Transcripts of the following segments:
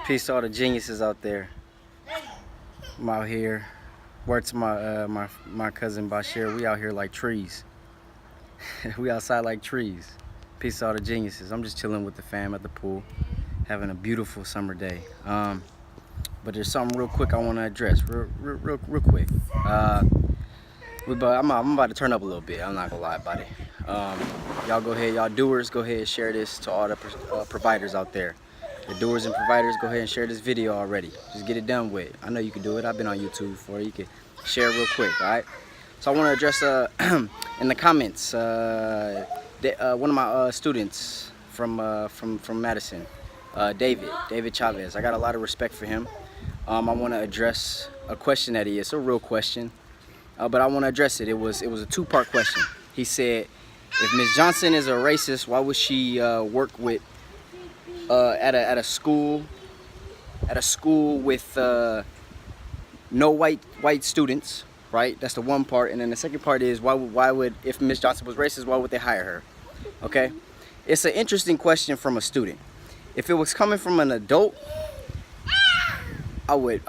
Peace to all the geniuses out there. I'm out here. Word to my cousin Bashir. We out here like trees. We outside like trees. Peace to all the geniuses. I'm just chilling with the fam at the pool, having a beautiful summer day. But there's something real quick I want to address. Real quick. I'm about to turn up a little bit. I'm not gonna lie about it. Y'all go ahead, y'all doers, go ahead and share this to all the providers out there. The doers and providers, go ahead and share this video already. Just get it done with. I know you can do it. I've been on YouTube before. You can share real quick, all right? So I want to address in the comments one of my students from Madison, David Chavez. I got a lot of respect for him. I want to address a question that he is. It's a real question, but I want to address it. It was a two-part question. He said, if Ms. Johnson is a racist, why would she work with at a school with no white students, right? That's the one part. And then the second part is why would if Ms. Johnson was racist, why would they hire her? Okay, it's an interesting question from a student. If it was coming from an adult, I would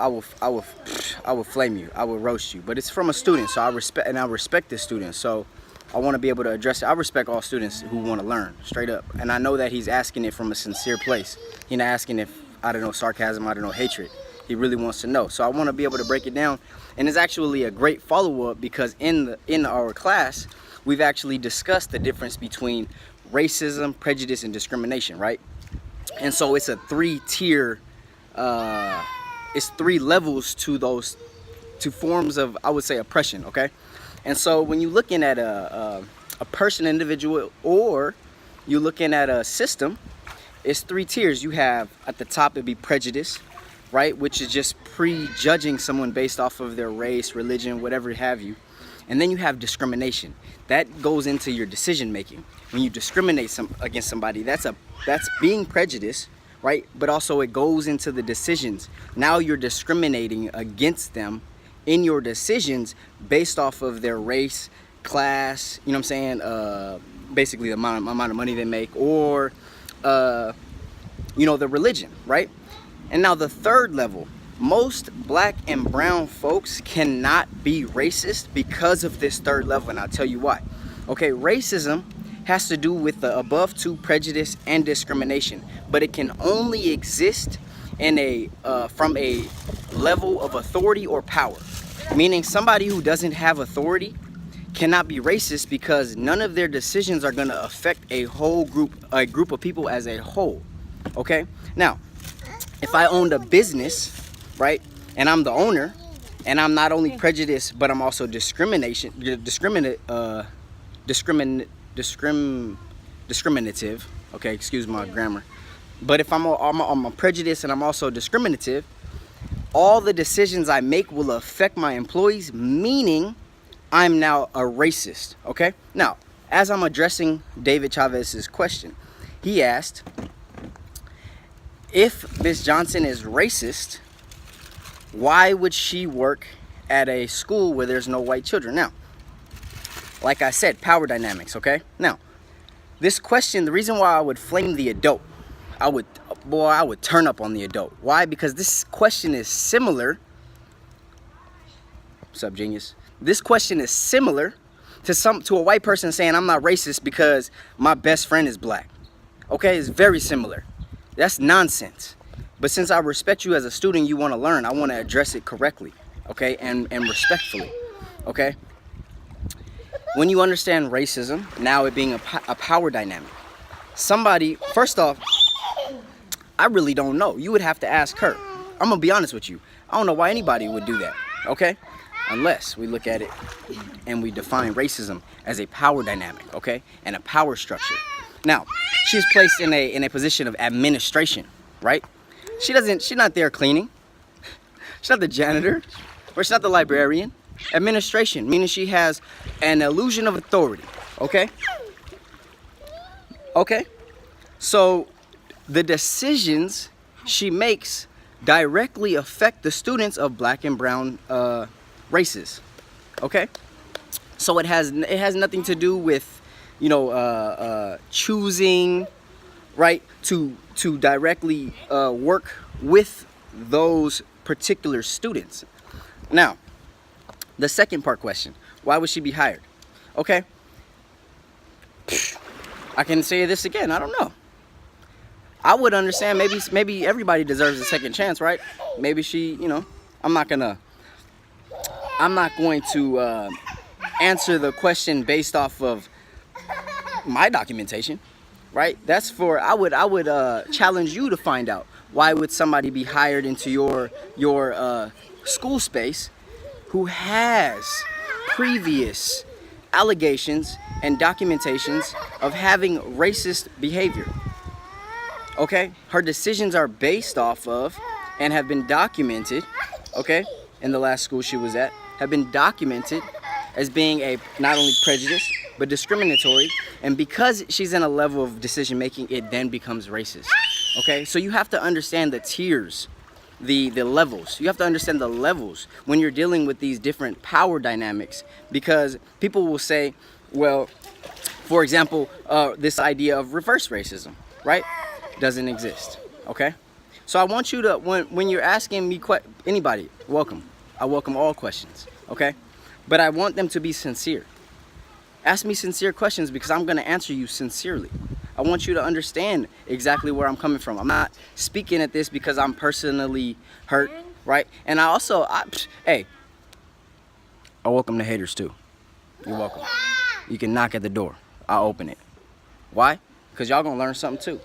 flame you. I would roast you. But it's from a student, so I respect this student. So I want to be able to address it. I respect all students who want to learn, straight up. And I know that he's asking it from a sincere place. He's not asking if, I don't know, sarcasm, I don't know, hatred. He really wants to know. So I want to be able to break it down. And it's actually a great follow-up because in our class, we've actually discussed the difference between racism, prejudice, and discrimination, right? And so it's a three-tier, it's three levels to those two forms of, I would say, oppression, okay? And so when you're looking at a person, individual, or you're looking at a system, it's three tiers. You have at the top, it'd be prejudice, right? Which is just prejudging someone based off of their race, religion, whatever have you. And then you have discrimination. That goes into your decision making. When you discriminate against somebody, that's being prejudiced, right? But also it goes into the decisions. Now you're discriminating against them in your decisions based off of their race, class, you know what I'm saying, basically the amount of money they make, or you know, the religion, right? And now the third level, most black and brown folks cannot be racist because of this third level, and I'll tell you why. Okay, racism has to do with the above two, prejudice and discrimination, but it can only exist in from a level of authority or power. Meaning somebody who doesn't have authority cannot be racist because none of their decisions are going to affect a group of people as a whole. Okay? Now, if I owned a business, right, and I'm the owner, and I'm not only prejudiced, but I'm also discriminative, okay, excuse my grammar. But if I'm a prejudiced and I'm also discriminative, all the decisions I make will affect my employees, meaning I'm now a racist, okay? Now, as I'm addressing David Chavez's question, he asked, if Ms. Johnson is racist, why would she work at a school where there's no white children? Now, like I said, power dynamics, okay? Now, this question, the reason why I would flame the adult, I would turn up on the adult. Why? Because this question is similar. What's up, genius? This question is similar to a white person saying I'm not racist because my best friend is black. Okay, it's very similar. That's nonsense. But since I respect you as a student, you want to learn. I want to address it correctly, okay, and respectfully, okay. When you understand racism, now it being a power dynamic. Somebody, first off, I really don't know. You would have to ask her. I'm going to be honest with you. I don't know why anybody would do that, okay? Unless we look at it and we define racism as a power dynamic, okay? And a power structure. Now, she's placed in a position of administration, right? She's not there cleaning. She's not the janitor, or she's not the librarian. Administration, meaning she has an illusion of authority, okay? Okay? So the decisions she makes directly affect the students of black and brown races, okay? So it has nothing to do with, you know, choosing, right, to to directly work with those particular students. Now, the second part question, why would she be hired? Okay, I can say this again, I don't know. I would understand, maybe everybody deserves a second chance, right? Maybe she, you know, I'm not going to answer the question based off of my documentation, right? That's for, I would challenge you to find out, why would somebody be hired into your school space who has previous allegations and documentations of having racist behavior? Okay, her decisions are based off of and have been documented, okay, in the last school she was at, have been documented as being a not only prejudiced but discriminatory, and because she's in a level of decision making, it then becomes racist. Okay, so you have to understand the tiers, the levels. You have to understand the levels when you're dealing with these different power dynamics, because people will say, well, for example, this idea of reverse racism, right, doesn't exist. Okay, so I want you to, when you're asking me anybody, welcome. I welcome all questions. Okay, but I want them to be sincere. Ask me sincere questions, because I'm going to answer you sincerely. I want you to understand exactly where I'm coming from. I'm not speaking at this because I'm personally hurt, right? And I welcome the haters too. You're welcome. You can knock at the door. I'll open it. Why? Because y'all gonna learn something too.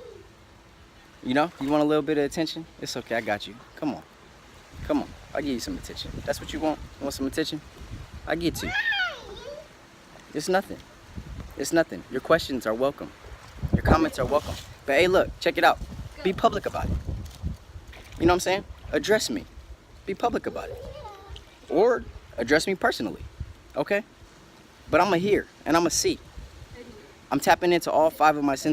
You know, you want a little bit of attention? It's okay, I got you. Come on. Come on. I'll give you some attention. That's what you want? You want some attention? I'll get to you. It's nothing. It's nothing. Your questions are welcome. Your comments are welcome. But hey, look, check it out. Be public about it. You know what I'm saying? Address me. Be public about it. Or address me personally. Okay? But I'm going to hear and I'm going to see. I'm tapping into all 5 of my senses.